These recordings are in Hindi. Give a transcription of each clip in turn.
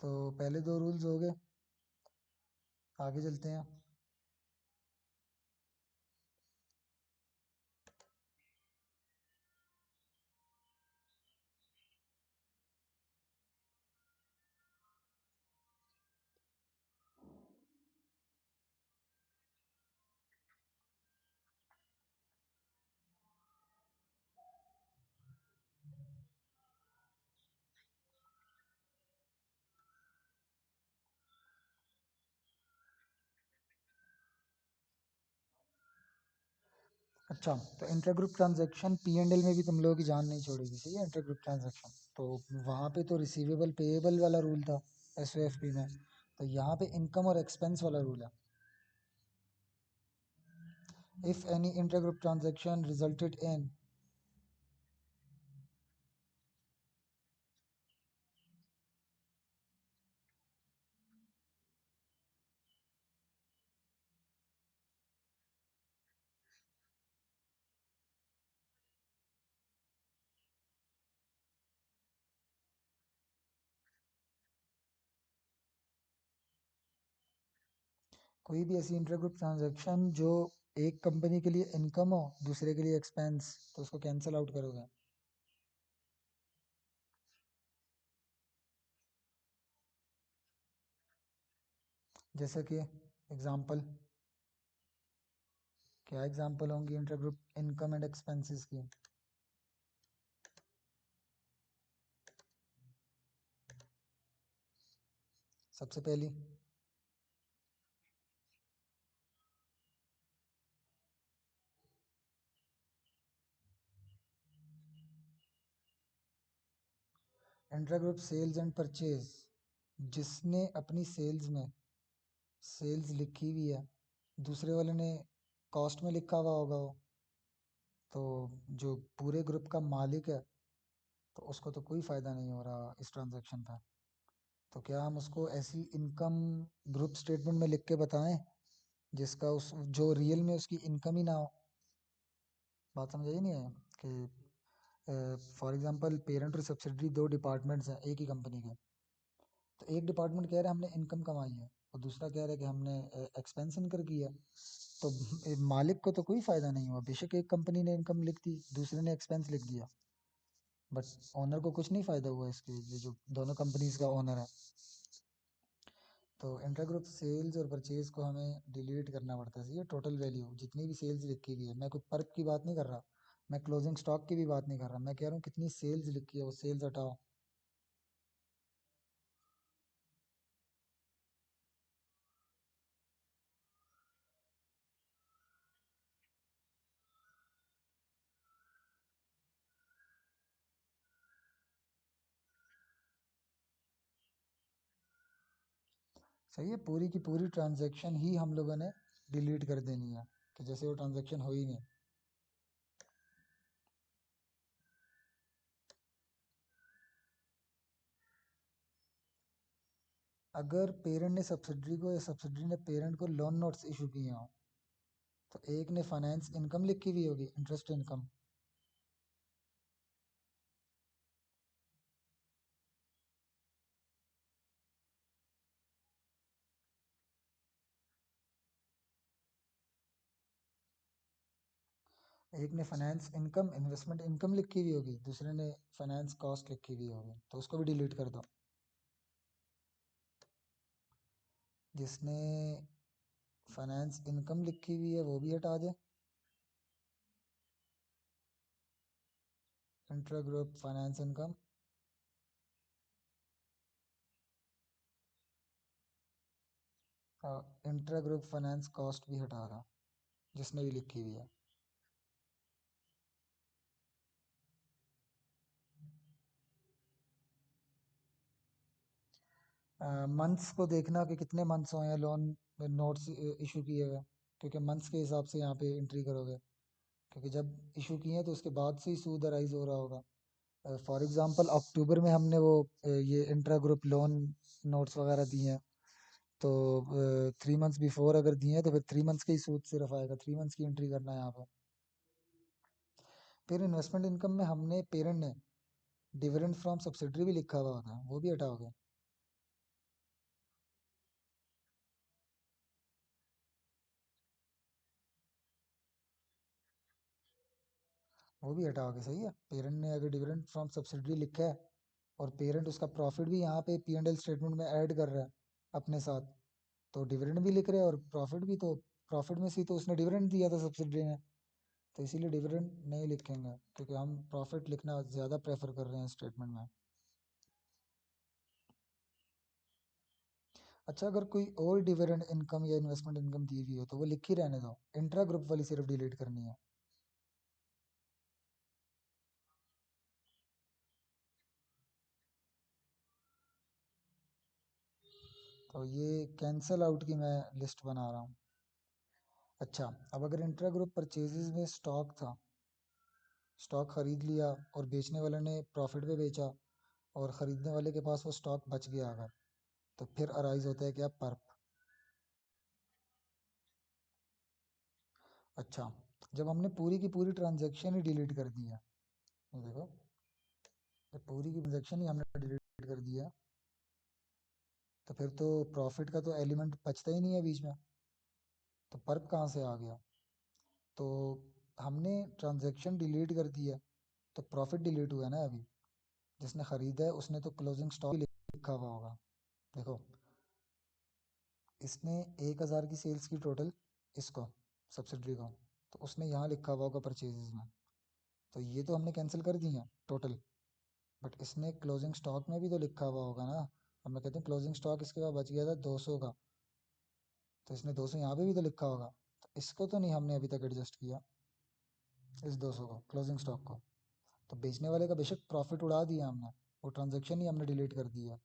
तो पहले दो रूल्स हो गए, आगे चलते हैं। अच्छा, तो intergroup transaction P and L में भी तुम लोगों की जान नहीं छोड़ेगी, सही है। इंटरग्रुप ट्रांजैक्शन तो वहाँ पे तो रिसीवेबल पेएबल वाला रूल था एस ओ एफ पी में, तो यहाँ पे इनकम और एक्सपेंस वाला रूल है। If any intergroup transaction resulted in, कोई भी ऐसी इंटरग्रुप ट्रांजैक्शन जो एक कंपनी के लिए इनकम हो दूसरे के लिए एक्सपेंस, तो उसको कैंसिल आउट करोगे। जैसे कि एग्जांपल, क्या एग्जांपल होंगी इंटरग्रुप इनकम एंड एक्सपेंसेस की। सबसे पहली, इंटरग्रुप सेल्स एंड परचेज, जिसने अपनी सेल्स में सेल्स लिखी हुई है, दूसरे वाले ने कॉस्ट में लिखा हुआ होगा वो, तो जो पूरे ग्रुप का मालिक है, तो उसको तो कोई फ़ायदा नहीं हो रहा इस ट्रांजैक्शन का। तो क्या हम उसको ऐसी इनकम ग्रुप स्टेटमेंट में लिख के बताएं जिसका उस जो रियल में उसकी इनकम ही ना हो। बात समझ आई नहीं है कि फॉर एग्जांपल पेरेंट और सब्सिडरी दो डिपार्टमेंट्स हैं एक ही कंपनी के, तो एक डिपार्टमेंट कह रहा है हमने इनकम कमाई है और दूसरा कह रहा है कि हमने एक्सपेंस इनकर किया। तो मालिक को तो कोई फायदा नहीं हुआ, बेशक एक कंपनी ने इनकम लिख दी दूसरे ने एक्सपेंस लिख दिया, बट ओनर को कुछ नहीं फायदा हुआ इसके, ये जो दोनों कंपनीज का ओनर है। तो इंटरग्रुप सेल्स और परचेज को हमें डिलीट करना पड़ता है, ये टोटल वैल्यू जितनी भी सेल्स लिखी हुई है, मैं कोई पर्क की बात नहीं कर रहा, मैं क्लोजिंग स्टॉक की भी बात नहीं कर रहा, मैं कह रहा हूँ कितनी सेल्स लिखी है वो सेल्स हटाओ। सही है, पूरी की पूरी ट्रांजैक्शन ही हम लोगों ने डिलीट कर देनी है कि जैसे वो ट्रांजैक्शन हो ही नहीं। अगर पेरेंट ने सब्सिडरी को या सब्सिडरी ने पेरेंट को लोन नोट्स इशू किए हों, तो एक ने फाइनेंस इनकम लिखी हुई होगी, इंटरेस्ट इनकम, एक ने फाइनेंस इनकम इन्वेस्टमेंट इनकम लिखी हुई होगी, दूसरे ने फाइनेंस कॉस्ट लिखी हुई होगी, तो उसको भी डिलीट कर दो। जिसने फाइनेंस इनकम लिखी हुई है वो भी हटा दे, इंट्रा ग्रुप फाइनेंस इनकम, और इंट्रा ग्रुप फाइनेंस कॉस्ट भी हटा दो जिसने भी लिखी हुई है। मंथ्स को देखना कि कितने मंथ्स हुए हैं लोन नोट्स इशू किए हुए, क्योंकि मंथ्स के हिसाब से यहाँ पे एंट्री करोगे, क्योंकि जब इशू किए हैं तो उसके बाद से ही सूद अराइज हो रहा होगा। फॉर एग्जांपल अक्टूबर में हमने वो ये इंट्रा ग्रुप लोन नोट्स वगैरह दिए हैं, तो 3 मंथ्स बिफोर अगर दिए हैं तो फिर 3 मंथ्स के ही सूद सिर्फ आएगा, 3 मंथ्स की एंट्री करना है यहाँ पे। फिर इन्वेस्टमेंट इनकम में हमने पेरेंट ने डिविडेंड फ्रॉम सब्सिडरी भी लिखा हुआ होता है, वो भी हटाओगे। वो भी हटाओगे, सही है। पेरेंट ने अगर डिविडेंड फ्रॉम सब्सिडरी लिखा है और पेरेंट उसका प्रॉफिट भी यहाँ पे पी एंड एल स्टेटमेंट में ऐड कर रहा है अपने साथ, तो डिविडेंड भी लिख रहे हैं और प्रॉफिट भी, तो प्रॉफिट में से तो उसने डिविडेंड दिया था सब्सिडरी ने, तो इसीलिए डिविडेंड नहीं लिखेंगे, क्योंकि हम प्रॉफिट लिखना ज़्यादा प्रेफर कर रहे हैं स्टेटमेंट में। अच्छा, अगर कोई और डिविडेंड इनकम या इन्वेस्टमेंट इनकम दी हुई हो तो वो लिख ही रहने दो, इंट्रा ग्रुप वाली सिर्फ डिलीट करनी है। तो ये कैंसल आउट की मैं लिस्ट बना रहा हूँ। अच्छा, अब अगर इंट्रा ग्रुप परचेजेस में स्टॉक था, स्टॉक खरीद लिया और बेचने वाले ने प्रॉफिट पे बेचा और खरीदने वाले के पास वो स्टॉक बच गया अगर, तो फिर अराइज होता है क्या, पर्प। अच्छा, जब हमने पूरी की पूरी ट्रांजैक्शन ही डिलीट कर दी है, ये देखो, जब पूरी की ट्रांजैक्शन ही हमने डिलीट कर दिया, तो फिर तो प्रॉफिट का तो एलिमेंट बचता ही नहीं है बीच में, तो पर्प कहाँ से आ गया। तो हमने ट्रांजैक्शन डिलीट कर दी है, तो प्रॉफिट डिलीट हुआ है ना अभी। जिसने ख़रीदा है उसने तो क्लोजिंग स्टॉक लिखा हुआ होगा, देखो, इसने 1,000 की सेल्स की टोटल, इसको सब्सिडरी को, तो उसने यहाँ लिखा हुआ होगा परचेजेस में, तो ये तो हमने कैंसिल कर दी है टोटल, बट इसने क्लोजिंग स्टॉक में भी तो लिखा हुआ होगा ना। अब मैं कहते हैं क्लोजिंग स्टॉक इसके बाद बच गया था 200 का, तो इसने 200 यहाँ पे भी तो लिखा होगा, तो इसको तो नहीं हमने अभी तक एडजस्ट किया, इस 200 को, क्लोजिंग स्टॉक को। तो बेचने वाले का बेशक प्रॉफिट उड़ा दिया हमने, वो ट्रांजेक्शन ही हमने डिलीट कर दिया,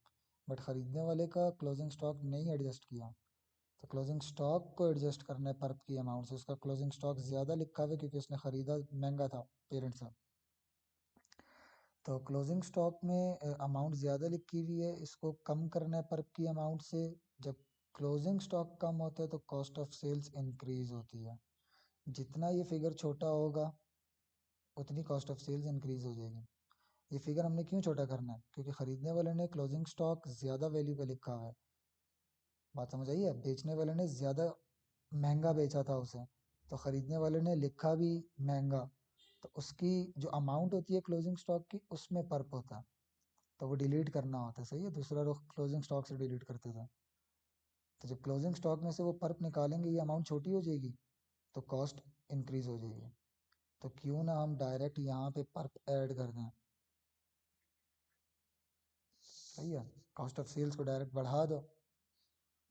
बट ख़रीदने वाले का क्लोजिंग स्टॉक नहीं एडजस्ट किया। तो क्लोजिंग स्टॉक को एडजस्ट करना है पर्प की अमाउंट से, उसका क्लोजिंग स्टॉक ज़्यादा लिखा हुआ है क्योंकि उसने ख़रीदा महंगा था पेरेंट से। तो क्लोजिंग स्टॉक में अमाउंट ज़्यादा लिखी हुई है, इसको कम करना है पर्प की अमाउंट से। जब क्लोजिंग स्टॉक कम होता है तो कॉस्ट ऑफ सेल्स इंक्रीज होती है, जितना ये फिगर छोटा होगा उतनी कॉस्ट ऑफ सेल्स इंक्रीज हो जाएगी। ये फिगर हमने क्यों छोटा करना है, क्योंकि ख़रीदने वाले ने क्लोजिंग स्टॉक ज़्यादा वैल्यू पे लिखा हुआ है, बात समझ आई है। बेचने वाले ने ज़्यादा महंगा बेचा था उसे, तो ख़रीदने वाले ने लिखा भी महंगा, तो उसकी जो अमाउंट होती है क्लोजिंग स्टॉक की उसमें पर्प होता है, तो वो डिलीट करना होता है, सही है। दूसरा लोग क्लोजिंग स्टॉक से डिलीट करते थे, तो जब क्लोजिंग स्टॉक में से वो पर्प निकालेंगे ये अमाउंट छोटी हो जाएगी, तो कॉस्ट इंक्रीज हो जाएगी। तो क्यों ना हम डायरेक्ट यहाँ पे पर्प ऐड कर दें, सही है। कॉस्ट ऑफ सेल्स को डायरेक्ट बढ़ा दो,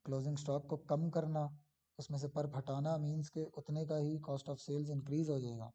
क्लोजिंग स्टॉक को कम करना, उसमें से पर्प हटाना मीन्स के उतने का ही कॉस्ट ऑफ सेल्स इंक्रीज हो जाएगा।